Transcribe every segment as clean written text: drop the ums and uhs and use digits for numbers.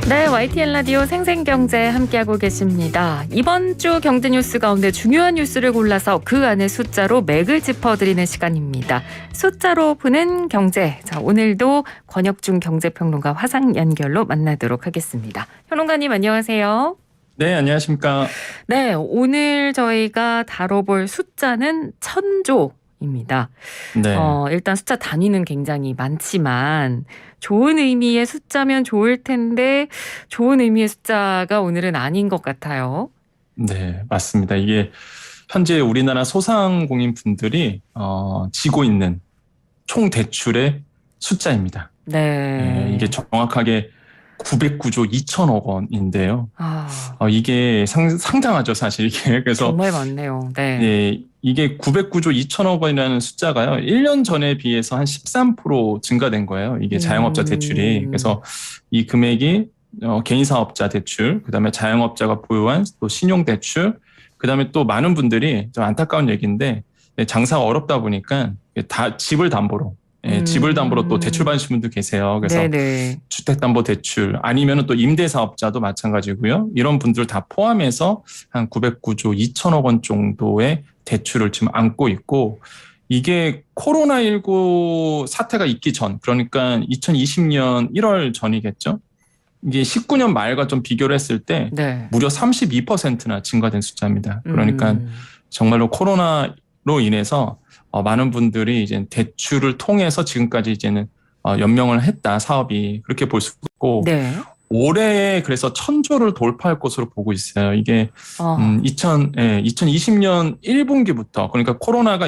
네, YTN 라디오 생생경제 함께하고 계십니다. 이번 주 경제 뉴스 가운데 중요한 뉴스를 골라서 그 안에 숫자로 맥을 짚어드리는 시간입니다. 숫자로 푸는 경제. 자, 오늘도 권혁중 경제평론가 화상 연결로 만나도록 하겠습니다. 평론가님 안녕하세요. 네, 안녕하십니까. 네, 오늘 저희가 다뤄볼 숫자는 1000조입니다. 네. 일단 숫자 단위는 굉장히 많지만 좋은 의미의 숫자면 좋을 텐데 좋은 의미의 숫자가 오늘은 아닌 것 같아요. 네, 맞습니다. 이게 현재 우리나라 소상공인 분들이 지고 있는 총 대출의 숫자입니다. 네. 이게 정확하게 909조 2천억 원인데요. 아, 이게 상당하죠, 사실 이게. 그래서 정말 많네요. 네. 네, 이게 909조 2천억 원이라는 숫자가요. 1년 전에 비해서 한 13% 증가된 거예요. 이게 자영업자 대출이. 그래서 이 금액이 개인 사업자 대출, 그다음에 자영업자가 보유한 또 신용 대출, 그다음에 또 많은 분들이 좀 안타까운 얘기인데 장사가 어렵다 보니까 다 집을 담보로 집을 담보로 또 대출 받으신 분도 계세요. 그래서 네네. 주택담보대출 아니면 또 임대사업자도 마찬가지고요. 이런 분들 다 포함해서 한 909조 2천억 원 정도의 대출을 지금 안고 있고, 이게 코로나19 사태가 있기 전, 그러니까 2020년 1월 전이겠죠. 이게 19년 말과 좀 비교를 했을 때 네. 무려 32%나 증가된 숫자입니다. 그러니까 정말로 코로나로 인해서 많은 분들이 이제 대출을 통해서 지금까지 이제는 연명을 했다, 사업이. 그렇게 볼 수 있고, 네. 올해 그래서 1000조를 돌파할 것으로 보고 있어요. 이게 2020년 1분기부터, 그러니까 코로나가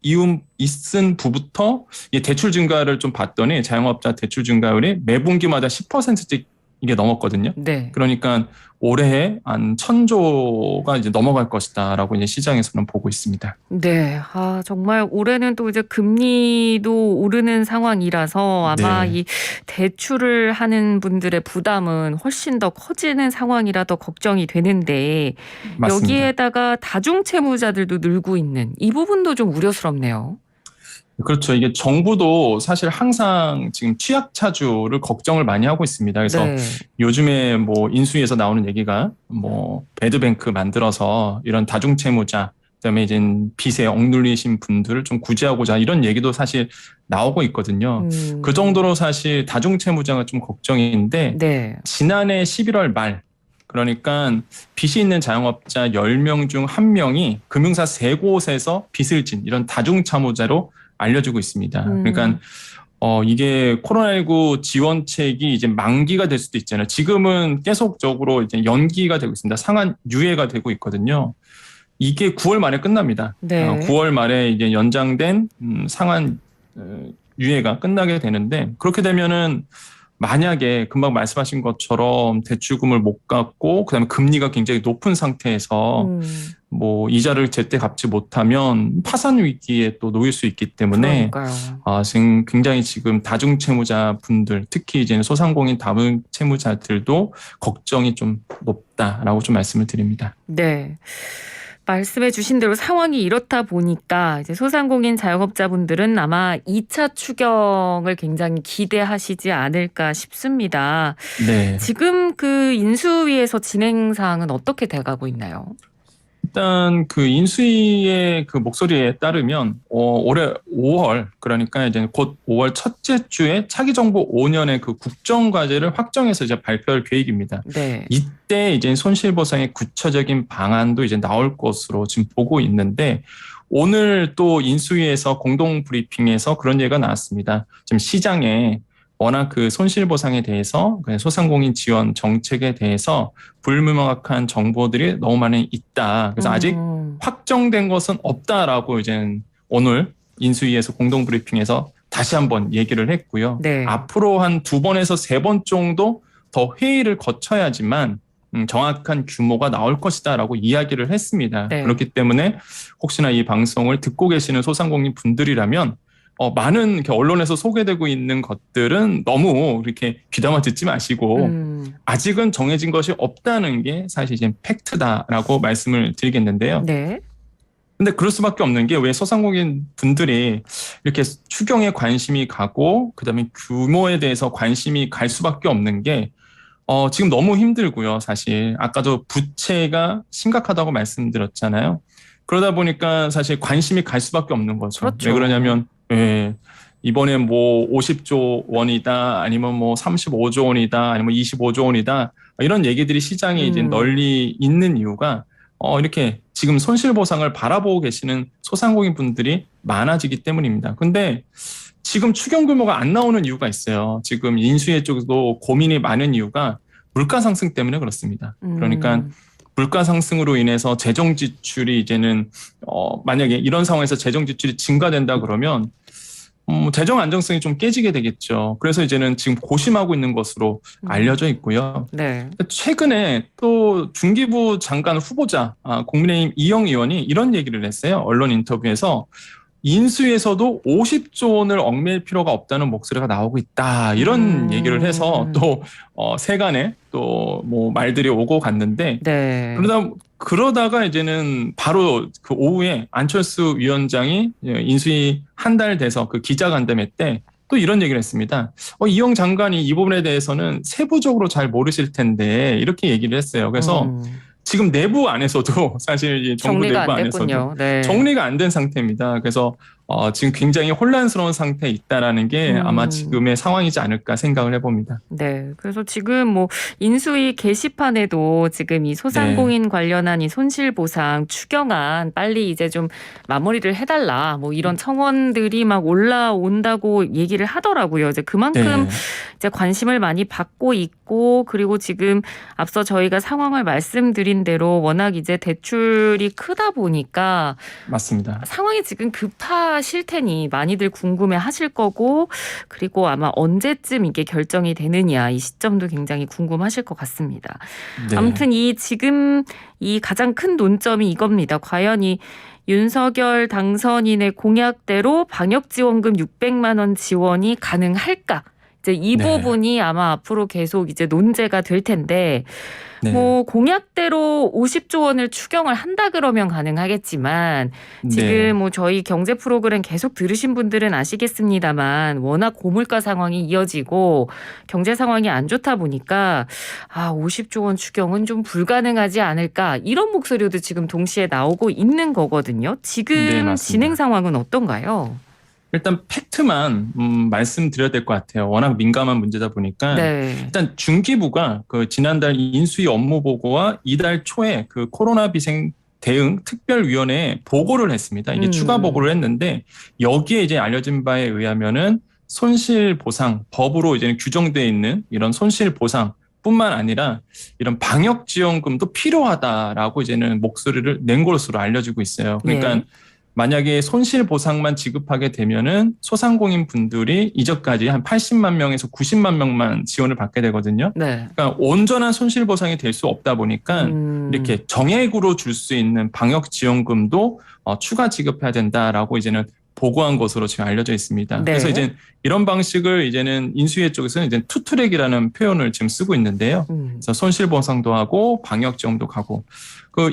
있은 부부터 대출 증가를 좀 봤더니 자영업자 대출 증가율이 매 분기마다 10%씩 이게 넘었거든요. 네. 그러니까 올해 한 1000조가 이제 넘어갈 것이다라고 이제 시장에서는 보고 있습니다. 네. 정말 올해는 또 이제 금리도 오르는 상황이라서 아마 네. 이 대출을 하는 분들의 부담은 훨씬 더 커지는 상황이라 더 걱정이 되는데, 맞습니다. 여기에다가 다중채무자들도 늘고 있는 이 부분도 좀 우려스럽네요. 그렇죠. 이게 정부도 사실 항상 지금 취약차주를 걱정을 많이 하고 있습니다. 그래서 네. 요즘에 뭐 인수위에서 나오는 얘기가 뭐 배드뱅크 만들어서 이런 다중채무자, 그다음에 이제 빚에 억눌리신 분들을 좀 구제하고자, 이런 얘기도 사실 나오고 있거든요. 그 정도로 사실 다중채무자가 좀 걱정인데, 네. 지난해 11월 말, 그러니까 빚이 있는 자영업자 10명 중 1명이 금융사 3곳에서 빚을 진 이런 다중채무자로 알려지고 있습니다. 그러니까 이게 코로나19 지원책이 이제 만기가 될 수도 있잖아요. 지금은 계속적으로 이제 연기가 되고 있습니다. 상한 유예가 되고 있거든요. 이게 9월 말에 끝납니다. 네. 9월 말에 이제 연장된 상한 유예가 끝나게 되는데, 그렇게 되면은 만약에 금방 말씀하신 것처럼 대출금을 못 갚고 그다음에 금리가 굉장히 높은 상태에서 뭐 이자를 제때 갚지 못하면 파산 위기에 또 놓일 수 있기 때문에 지금 굉장히 지금 다중채무자 분들, 특히 이제 소상공인 다중채무자들도 걱정이 좀 높다라고 좀 말씀을 드립니다. 네. 말씀해 주신 대로 상황이 이렇다 보니까 이제 소상공인 자영업자분들은 아마 2차 추경을 굉장히 기대하시지 않을까 싶습니다. 네. 지금 그 인수위에서 진행 사항은 어떻게 돼가고 있나요? 일단 그 인수위의 그 목소리에 따르면 올해 5월, 그러니까 이제 곧 5월 첫째 주에 차기 정부 5년의 그 국정과제를 확정해서 이제 발표할 계획입니다. 네. 이때 이제 손실보상의 구체적인 방안도 이제 나올 것으로 지금 보고 있는데, 오늘 또 인수위에서 공동 브리핑에서 그런 얘기가 나왔습니다. 지금 시장에 워낙 그 손실보상에 대해서, 소상공인 지원 정책에 대해서 불명확한 정보들이 너무 많이 있다. 그래서 아직 확정된 것은 없다라고 이제 오늘 인수위에서 공동 브리핑에서 다시 한번 얘기를 했고요. 네. 앞으로 한 2번에서 3번 정도 더 회의를 거쳐야지만 정확한 규모가 나올 것이다라고 이야기를 했습니다. 네. 그렇기 때문에 혹시나 이 방송을 듣고 계시는 소상공인 분들이라면 많은 이렇게 언론에서 소개되고 있는 것들은 너무 이렇게 귀담아 듣지 마시고 아직은 정해진 것이 없다는 게 사실 이제 팩트다라고 말씀을 드리겠는데요. 네. 근데 그럴 수밖에 없는 게, 왜 소상공인 분들이 이렇게 추경에 관심이 가고 그다음에 규모에 대해서 관심이 갈 수밖에 없는 게, 지금 너무 힘들고요, 사실. 아까도 부채가 심각하다고 말씀드렸잖아요. 그러다 보니까 사실 관심이 갈 수밖에 없는 거죠. 그렇죠. 왜 그러냐면, 예, 이번에 뭐 50조 원이다, 아니면 뭐 35조 원이다, 아니면 25조 원이다, 이런 얘기들이 시장에 이제 널리 있는 이유가, 이렇게 지금 손실보상을 바라보고 계시는 소상공인 분들이 많아지기 때문입니다. 근데 지금 추경 규모가 안 나오는 이유가 있어요. 지금 인수위 쪽에도 고민이 많은 이유가 물가 상승 때문에 그렇습니다. 그러니까 물가 상승으로 인해서 재정 지출이 이제는 만약에 이런 상황에서 재정 지출이 증가된다 그러면 재정 안정성이 좀 깨지게 되겠죠. 그래서 이제는 지금 고심하고 있는 것으로 알려져 있고요. 네. 최근에 또 중기부 장관 후보자 국민의힘 이영 의원이 이런 얘기를 했어요. 언론 인터뷰에서 인수위에서도 50조 원을 얽매일 필요가 없다는 목소리가 나오고 있다. 이런 얘기를 해서 또 세간에 또 뭐 말들이 오고 갔는데 네. 그러다가 이제는 바로 그 오후에 안철수 위원장이 인수위 한 달 돼서 그 기자간담회 때 또 이런 얘기를 했습니다. 이영 장관이 이 부분에 대해서는 세부적으로 잘 모르실 텐데 이렇게 얘기를 했어요. 그래서 지금 내부 안에서도 사실 이 정부 정리가 내부 안 안에서도 됐군요. 네. 정리가 안 된 상태입니다. 그래서 지금 굉장히 혼란스러운 상태에 있다라는 게 아마 지금의 상황이지 않을까 생각을 해봅니다. 네. 그래서 지금 뭐 인수위 게시판에도 지금 이 소상공인 관련한 이 손실보상 추경안 빨리 이제 좀 마무리를 해달라 뭐 이런 청원들이 막 올라온다고 얘기를 하더라고요. 이제 그만큼 이제 관심을 많이 받고 있고 그리고 지금 앞서 저희가 상황을 말씀드린 대로 워낙 이제 대출이 크다 보니까 맞습니다. 상황이 지금 급하실 테니 많이들 궁금해 하실 거고 그리고 아마 언제쯤 이게 결정이 되느냐 이 시점도 굉장히 궁금하실 것 같습니다. 네. 아무튼 지금 이 가장 큰 논점이 이겁니다. 과연 이 윤석열 당선인의 공약대로 방역지원금 600만 원 지원이 가능할까? 이제 이 부분이 아마 앞으로 계속 이제 논제가 될 텐데 뭐 공약대로 50조 원을 추경을 한다 그러면 가능하겠지만 지금 뭐 저희 경제 프로그램 계속 들으신 분들은 아시겠습니다만 워낙 고물가 상황이 이어지고 경제 상황이 안 좋다 보니까 50조 원 추경은 좀 불가능하지 않을까 이런 목소리도 지금 동시에 나오고 있는 거거든요. 지금 진행 상황은 어떤가요? 일단 팩트만 말씀드려야 될 것 같아요. 워낙 민감한 문제다 보니까 일단 중기부가 그 지난달 인수위 업무 보고와 이달 초에 그 코로나 비생 대응 특별위원회에 보고를 했습니다. 이게 추가 보고를 했는데 여기에 이제 알려진 바에 의하면은 손실보상 법으로 이제 규정되어 있는 이런 손실보상 뿐만 아니라 이런 방역지원금도 필요하다라고 이제는 목소리를 낸 것으로 알려지고 있어요. 그러니까 만약에 손실보상만 지급하게 되면은 소상공인 분들이 이전까지 한 80만 명에서 90만 명만 지원을 받게 되거든요. 그러니까 온전한 손실보상이 될 수 없다 보니까 이렇게 정액으로 줄 수 있는 방역지원금도 추가 지급해야 된다라고 이제는 보고한 것으로 지금 알려져 있습니다. 그래서 이제 이런 방식을 이제는 인수위 쪽에서는 이제 투트랙이라는 표현을 지금 쓰고 있는데요. 그래서 손실보상도 하고 방역지원도 가고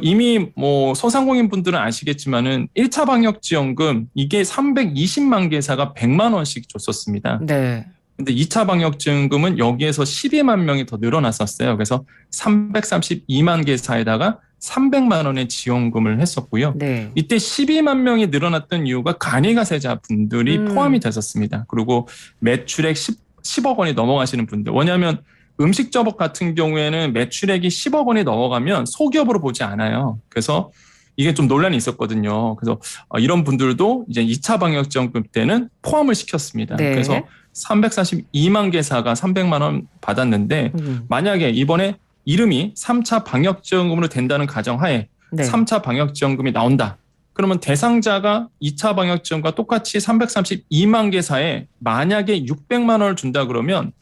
이미 뭐 소상공인 분들은 아시겠지만은 1차 방역지원금 이게 320만 개사가 100만 원씩 줬었습니다. 근데 2차 방역지원금은 여기에서 12만 명이 더 늘어났었어요. 그래서 332만 개사에다가 300만 원의 지원금을 했었고요. 이때 12만 명이 늘어났던 이유가 간이가세자 분들이 포함이 됐었습니다. 그리고 매출액 10억 원이 넘어가시는 분들. 왜냐하면 음식점업 같은 경우에는 매출액이 10억 원이 넘어가면 소기업으로 보지 않아요. 그래서 이게 좀 논란이 있었거든요. 그래서 이런 분들도 이제 2차 방역지원금 때는 포함을 시켰습니다. 그래서 342만 개사가 300만 원 받았는데 만약에 이번에 이름이 3차 방역지원금으로 된다는 가정하에 3차 방역지원금이 나온다. 그러면 대상자가 2차 방역지원과 똑같이 332만 개사에 만약에 600만 원을 준다 그러면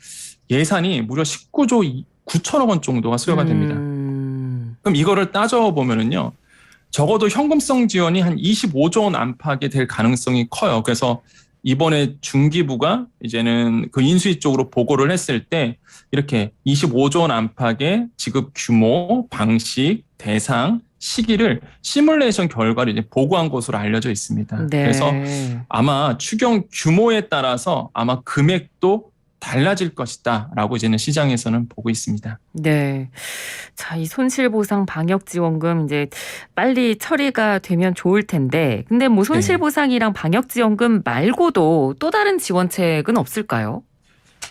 예산이 무려 19조 9천억 원 정도가 수여가 됩니다. 그럼 이거를 따져보면은요. 적어도 현금성 지원이 한 25조 원 안팎이 될 가능성이 커요. 그래서 이번에 중기부가 이제는 그 인수위 쪽으로 보고를 했을 때 이렇게 25조 원 안팎의 지급 규모, 방식, 대상, 시기를 시뮬레이션 결과를 이제 보고한 것으로 알려져 있습니다. 그래서 아마 추경 규모에 따라서 아마 금액도 달라질 것이다라고 이제는 시장에서는 보고 있습니다. 네. 자, 이 손실보상 방역지원금 이제 빨리 처리가 되면 좋을 텐데, 근데 뭐 손실보상이랑 방역지원금 말고도 또 다른 지원책은 없을까요?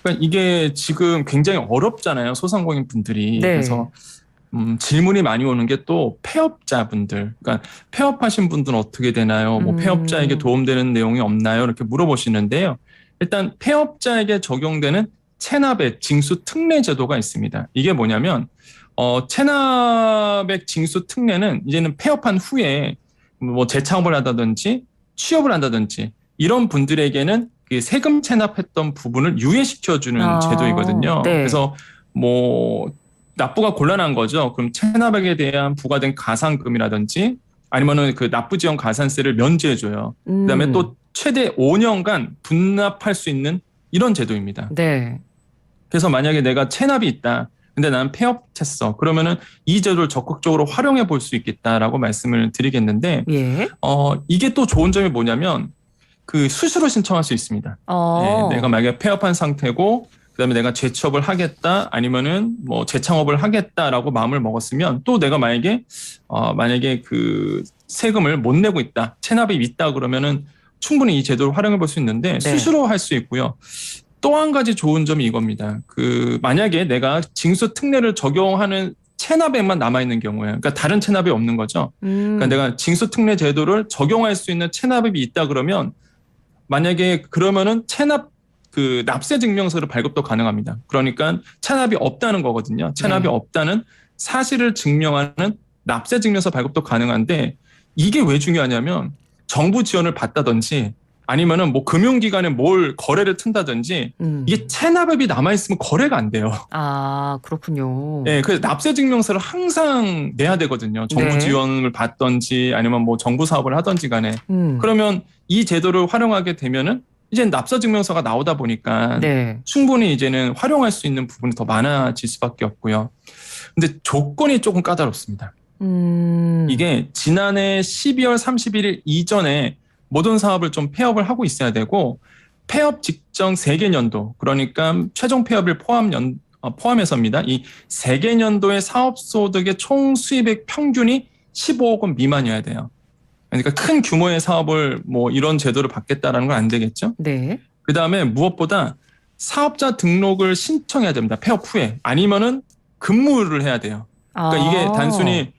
그러니까 이게 지금 굉장히 어렵잖아요. 소상공인 분들이. 네. 그래서 질문이 많이 오는 게 또 폐업자분들. 그러니까 폐업하신 분들은 어떻게 되나요? 뭐 폐업자에게 도움되는 내용이 없나요? 이렇게 물어보시는데요. 일단 폐업자에게 적용되는 체납액 징수 특례 제도가 있습니다. 이게 뭐냐면 체납액 징수 특례는 이제는 폐업한 후에 뭐 재창업을 한다든지 취업을 한다든지 이런 분들에게는 그 세금 체납했던 부분을 유예시켜주는 제도이거든요. 네. 그래서 뭐 납부가 곤란한 거죠. 그럼 체납액에 대한 부과된 가산금이라든지 아니면은 그 납부 지원 가산세를 면제해줘요. 그다음에 또 최대 5년간 분납할 수 있는 이런 제도입니다. 네. 그래서 만약에 내가 체납이 있다. 근데 나는 폐업했어. 그러면은 이 제도를 적극적으로 활용해 볼 수 있겠다라고 말씀을 드리겠는데, 예. 이게 또 좋은 점이 뭐냐면 그 수수료 신청할 수 있습니다. 네, 내가 만약에 폐업한 상태고, 그다음에 내가 재취업을 하겠다, 아니면은 뭐 재창업을 하겠다라고 마음을 먹었으면 또 내가 만약에 그 세금을 못 내고 있다, 체납이 있다 그러면은 충분히 이 제도를 활용해 볼 수 있는데 수수료 할 수 있고요. 또 한 가지 좋은 점이 이겁니다. 그 만약에 내가 징수 특례를 적용하는 체납액만 남아 있는 경우에, 그러니까 다른 체납이 없는 거죠. 그러니까 내가 징수 특례 제도를 적용할 수 있는 체납액이 있다 그러면 만약에 그러면은 체납 그 납세 증명서를 발급도 가능합니다. 그러니까 체납이 없다는 거거든요. 체납이 없다는 사실을 증명하는 납세 증명서 발급도 가능한데 이게 왜 중요하냐면 정부 지원을 받다든지 아니면은 뭐 금융기관에 뭘 거래를 튼다든지 이게 체납액이 남아있으면 거래가 안 돼요. 아, 그렇군요. 네, 그래서 납세 증명서를 항상 내야 되거든요. 정부 지원을 받든지 아니면 뭐 정부 사업을 하든지 간에. 그러면 이 제도를 활용하게 되면은 이제 납세 증명서가 나오다 보니까 충분히 이제는 활용할 수 있는 부분이 더 많아질 수밖에 없고요. 근데 조건이 조금 까다롭습니다. 이게 지난해 12월 31일 이전에 모든 사업을 좀 폐업을 하고 있어야 되고 폐업 직전 세계년도 그러니까 최종 폐업일 포함해서입니다. 이 세계년도의 사업소득의 총 수입액 평균이 15억 원 미만이어야 돼요. 그러니까 큰 규모의 사업을 뭐 이런 제도를 받겠다라는 건 안 되겠죠. 네. 그다음에 무엇보다 사업자 등록을 신청해야 됩니다. 폐업 후에 아니면은 근무를 해야 돼요. 그러니까 이게 단순히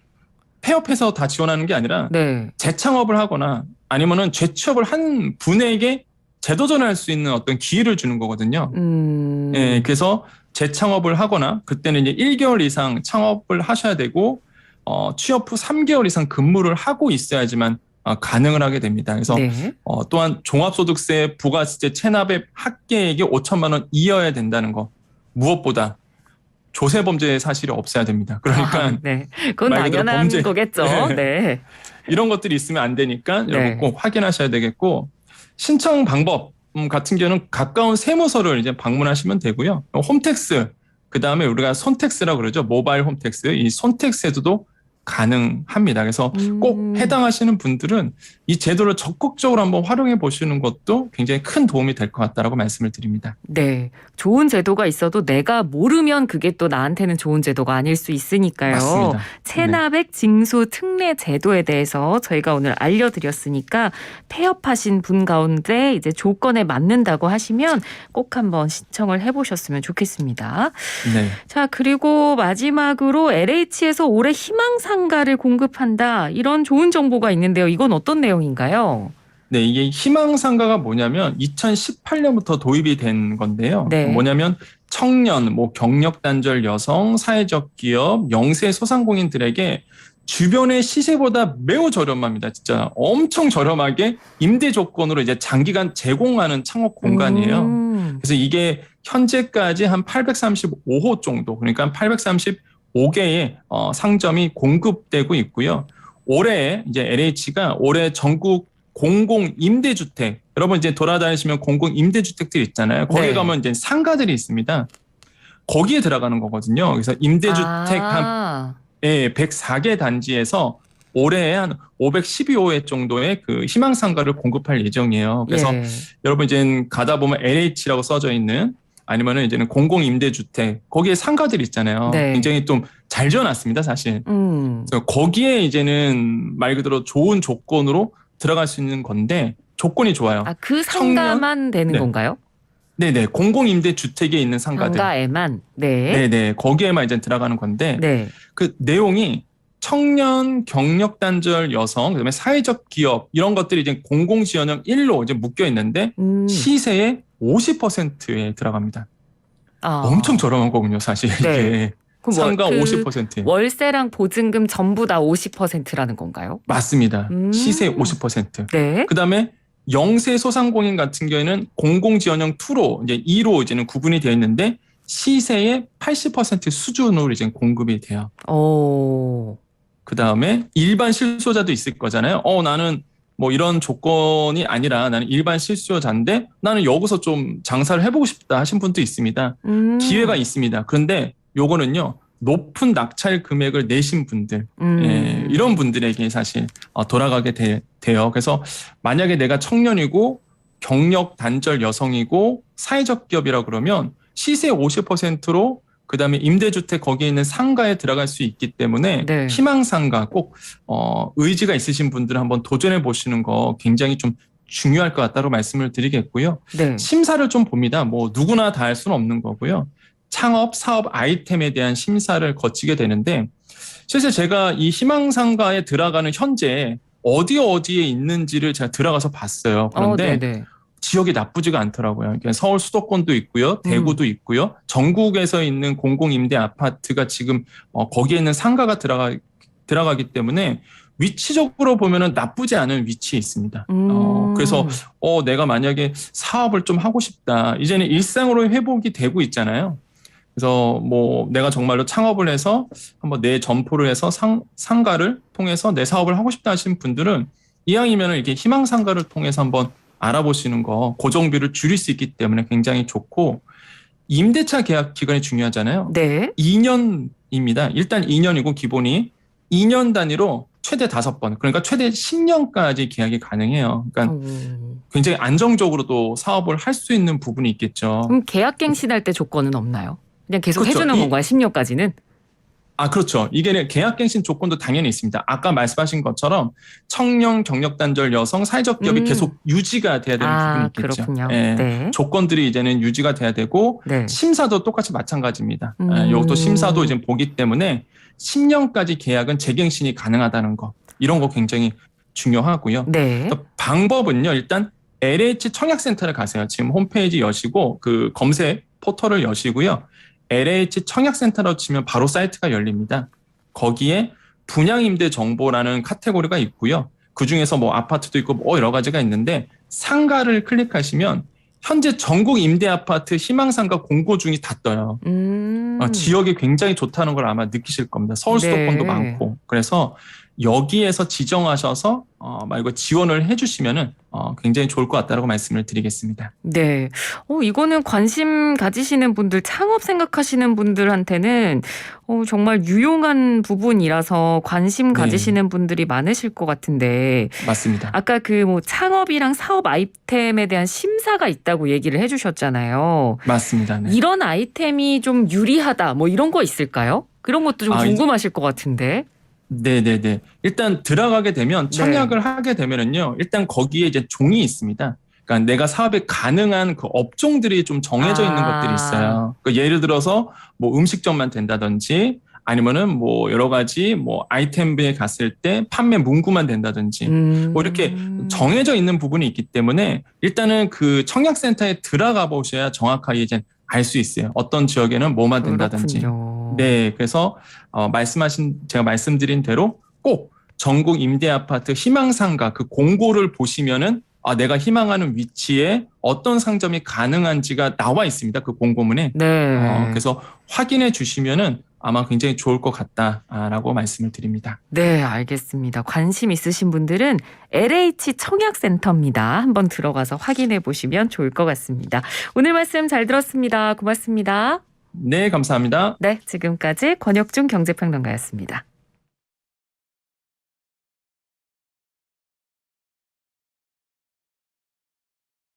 폐업해서 다 지원하는 게 아니라 재창업을 하거나 아니면은 재취업을 한 분에게 재도전할 수 있는 어떤 기회를 주는 거거든요. 예, 그래서 재창업을 하거나 그때는 이제 1개월 이상 창업을 하셔야 되고 취업 후 3개월 이상 근무를 하고 있어야지만 가능을 하게 됩니다. 그래서 또한 종합소득세 부가세 체납액 합계액이 5천만 원 이어야 된다는 거. 무엇보다 조세범죄 사실이 없어야 됩니다. 그러니까 그건 당연한 거겠죠. 네. 이런 것들이 있으면 안 되니까 여러분 꼭 확인하셔야 되겠고 신청 방법 같은 경우는 가까운 세무서를 이제 방문하시면 되고요. 홈택스 그다음에 우리가 손택스라고 그러죠. 모바일 홈택스 이 손택스에도 가능합니다. 그래서 꼭 해당하시는 분들은 이 제도를 적극적으로 한번 활용해 보시는 것도 굉장히 큰 도움이 될 것 같다라고 말씀을 드립니다. 네. 좋은 제도가 있어도 내가 모르면 그게 또 나한테는 좋은 제도가 아닐 수 있으니까요. 맞습니다. 체납액 징수 특례 제도에 대해서 저희가 오늘 알려드렸으니까 폐업하신 분 가운데 이제 조건에 맞는다고 하시면 꼭 한번 신청을 해보셨으면 좋겠습니다. 네. 자, 그리고 마지막으로 LH에서 올해 희망상가를 공급한다. 이런 좋은 정보가 있는데요. 이건 어떤 내용인가요? 네, 이게 희망상가가 뭐냐면 2018년부터 도입이 된 건데요. 뭐냐면 청년, 뭐 경력단절 여성, 사회적 기업, 영세 소상공인들에게 주변의 시세보다 매우 저렴합니다. 진짜 엄청 저렴하게 임대 조건으로 이제 장기간 제공하는 창업 공간이에요. 그래서 이게 현재까지 한 835호 정도, 그러니까 835개의 상점이 공급되고 있고요. 올해 이제 LH가 올해 전국 공공 임대주택 여러분 이제 돌아다니시면 공공 임대주택들 있잖아요. 거기 가면 이제 상가들이 있습니다. 거기에 들어가는 거거든요. 그래서 임대주택 한 104개 단지에서 올해 한 512호 정도의 그 희망상가를 공급할 예정이에요. 그래서 여러분 이제 가다 보면 LH라고 써져 있는 아니면은 이제는 공공임대주택 거기에 상가들 있잖아요. 네. 굉장히 좀 잘 지어놨습니다, 사실. 그래서 거기에 이제는 말 그대로 좋은 조건으로 들어갈 수 있는 건데 조건이 좋아요. 아, 그 상가만 되는 네. 건가요? 네네, 공공임대주택에 있는 상가들. 상가에만. 네. 네네, 거기에만 이제 들어가는 건데 네. 그 내용이 청년, 경력단절 여성, 그다음에 사회적 기업 이런 것들이 이제 공공지원형 1로 이제 묶여 있는데 시세의 50%에 들어갑니다. 엄청 저렴한 거군요, 사실. 네. 이게 그럼 상가 50%. 월세랑 보증금 전부 다 50%라는 건가요? 맞습니다. 시세 50%. 네. 그다음에 영세 소상공인 같은 경우에는 공공지원형 2로 이제 2로 이제는 구분이 되어 있는데 시세의 80% 수준으로 이제 공급이 돼요. 오. 그다음에 일반 실수요자도 있을 거잖아요. 나는 뭐 이런 조건이 아니라 나는 일반 실수요자인데 나는 여기서 좀 장사를 해보고 싶다 하신 분도 있습니다. 기회가 있습니다. 그런데 요거는요, 높은 낙찰 금액을 내신 분들, 예, 이런 분들에게 사실 돌아가게 돼요. 그래서 만약에 내가 청년이고 경력 단절 여성이고 사회적 기업이라 그러면 시세 50%로 그다음에 임대주택 거기에 있는 상가에 들어갈 수 있기 때문에 네. 희망상가 꼭 의지가 있으신 분들은 한번 도전해 보시는 거 굉장히 좀 중요할 것 같다고 말씀을 드리겠고요. 네. 심사를 좀 봅니다. 뭐 누구나 다 할 수는 없는 거고요. 창업, 사업 아이템에 대한 심사를 거치게 되는데 실제 제가 이 희망상가에 들어가는 현재 어디에 있는지를 제가 들어가서 봤어요. 그런데 네네. 지역이 나쁘지가 않더라고요. 그러니까 서울 수도권도 있고요, 대구도 있고요, 전국에서 있는 공공임대 아파트가 지금 거기에 있는 상가가 들어가기 때문에 위치적으로 보면은 나쁘지 않은 위치에 있습니다. 그래서 내가 만약에 사업을 좀 하고 싶다. 이제는 일상으로 회복이 되고 있잖아요. 그래서 뭐 내가 정말로 창업을 해서 한번 내 점포를 해서 상가를 통해서 내 사업을 하고 싶다 하시는 분들은 이왕이면은 이렇게 희망상가를 통해서 한번 알아보시는 거, 고정비를 줄일 수 있기 때문에 굉장히 좋고, 임대차 계약 기간이 중요하잖아요. 네. 2년입니다. 일단 2년이고 기본이 2년 단위로 최대 5번, 그러니까 최대 10년까지 계약이 가능해요. 그러니까 굉장히 안정적으로도 사업을 할 수 있는 부분이 있겠죠. 그럼 계약갱신할 때 조건은 없나요? 그냥 계속 그렇죠. 해주는 건가요? 10년까지는? 그렇죠. 이게 계약갱신 조건도 당연히 있습니다. 아까 말씀하신 것처럼 청년, 경력단절 여성, 사회적 기업이 계속 유지가 돼야 되는 부분이 있겠죠. 그렇군요. 예, 네. 조건들이 이제는 유지가 돼야 되고, 네. 심사도 똑같이 마찬가지입니다. 이것도 심사도 이제 보기 때문에 10년까지 계약은 재갱신이 가능하다는 거, 이런 거 굉장히 중요하고요. 네. 방법은요, 일단 LH 청약센터를 가세요. 지금 홈페이지 여시고 그 검색 포털을 여시고요. LH 청약센터로 치면 바로 사이트가 열립니다. 거기에 분양임대 정보라는 카테고리가 있고요. 그중에서 뭐 아파트도 있고 뭐 여러 가지가 있는데 상가를 클릭하시면 현재 전국 임대 아파트 희망상가 공고 중이 다 떠요. 지역이 굉장히 좋다는 걸 아마 느끼실 겁니다. 서울 수도권도 네. 많고. 그래서 여기에서 지정하셔서 말고 지원을 해주시면은 굉장히 좋을 것 같다라고 말씀을 드리겠습니다. 네. 이거는 관심 가지시는 분들, 창업 생각하시는 분들한테는 정말 유용한 부분이라서 관심 가지시는 분들이 많으실 것 같은데. 맞습니다. 아까 그 뭐 창업이랑 사업 아이템에 대한 심사가 있다고 얘기를 해주셨잖아요. 맞습니다. 네. 이런 아이템이 좀 유리하다, 뭐 이런 거 있을까요? 그런 것도 좀 궁금하실 것 같은데. 네네네. 일단 들어가게 되면 청약을 하게 되면은요, 일단 거기에 이제 종이 있습니다. 그러니까 내가 사업에 가능한 그 업종들이 좀 정해져 있는 것들이 있어요. 그러니까 예를 들어서 뭐 음식점만 된다든지 아니면은 뭐 여러 가지 뭐 아이템에 갔을 때 판매 문구만 된다든지 뭐 이렇게 정해져 있는 부분이 있기 때문에 일단은 그 청약센터에 들어가 보셔야 정확하게 이제 알 수 있어요. 어떤 지역에는 뭐만 된다든지. 그렇군요. 네, 그래서 제가 말씀드린 대로 꼭 전국 임대 아파트 희망상가 그 공고를 보시면은 내가 희망하는 위치에 어떤 상점이 가능한지가 나와 있습니다. 그 공고문에. 네. 그래서 확인해 주시면은 아마 굉장히 좋을 것 같다라고 말씀을 드립니다. 네, 알겠습니다. 관심 있으신 분들은 LH 청약센터입니다. 한번 들어가서 확인해 보시면 좋을 것 같습니다. 오늘 말씀 잘 들었습니다. 고맙습니다. 네, 감사합니다. 네, 지금까지 권혁중 경제평론가였습니다.